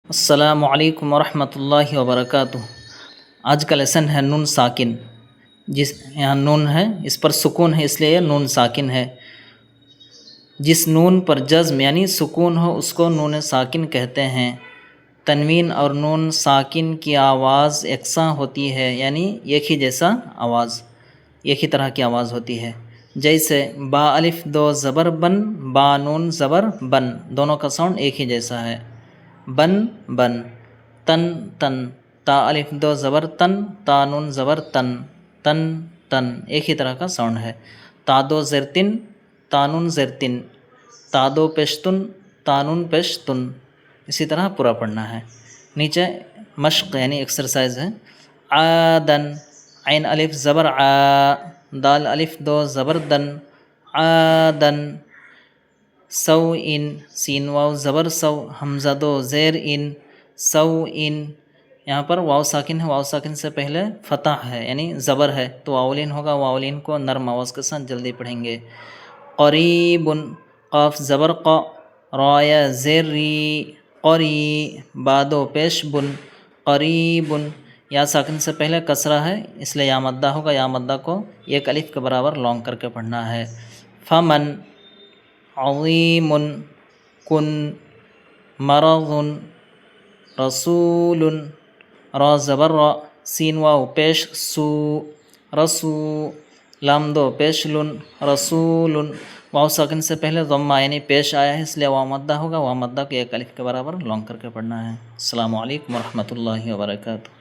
السلام علیکم ورحمۃ اللہ وبرکاتہ۔ آج کا لیسن ہے نون ساکن۔ جس یہاں نون ہے اس پر سکون ہے، اس لیے یہ نون ساکن ہے۔ جس نون پر جزم یعنی سکون ہو اس کو نون ساکن کہتے ہیں۔ تنوین اور نون ساکن کی آواز یکساں ہوتی ہے، یعنی ایک ہی جیسا آواز، ایک ہی طرح کی آواز ہوتی ہے۔ جیسے با الف دو زبر بن، با نون زبر بن، دونوں کا ساؤنڈ ایک ہی جیسا ہے۔ بن بن، تن تن، تا الف دو زبر تن، تا نون زبر تن، تن تن، ایک ہی طرح کا ساؤنڈ ہے۔ تا دو زرتن، تا نون زرتن، تا دو پیشتن، تا نون پیشتن، اسی طرح پورا پڑھنا ہے۔ نیچے مشق یعنی ایکسرسائز ہے۔ عادن، عین الف زبر عا، دال الف دو زبر دن، عادن۔ سو ان، سین واو زبر سو، حمزہ دو زیر ان، سو ان۔ یہاں پر واو ساکن ہے، واو ساکن سے پہلے فتح ہے یعنی زبر ہے تو واولین ہوگا، واولین کو نرم آواز کے ساتھ جلدی پڑھیں گے۔ قریب، قاف زبر قا، رایا زیر ری، قری، بادو پیش بن، قریب۔ یا ساکن سے پہلے کسرہ ہے اس لیے یا مدہ ہوگا، یا مدہ کو ایک الف کے برابر لانگ کر کے پڑھنا ہے۔ فمن، عظیم، کن، مرض، رسول، را زبر را، سین واو پیش سو، رسو، لام دو پیش لن، رسول۔ واو ساکن سے پہلے ضمہ یعنی پیش آیا ہے اس لیے واو مدہ ہوگا، واو مدہ کو ایک الف کے برابر لانگ کر کے پڑھنا ہے۔ السلام علیکم ورحمۃ اللہ وبرکاتہ۔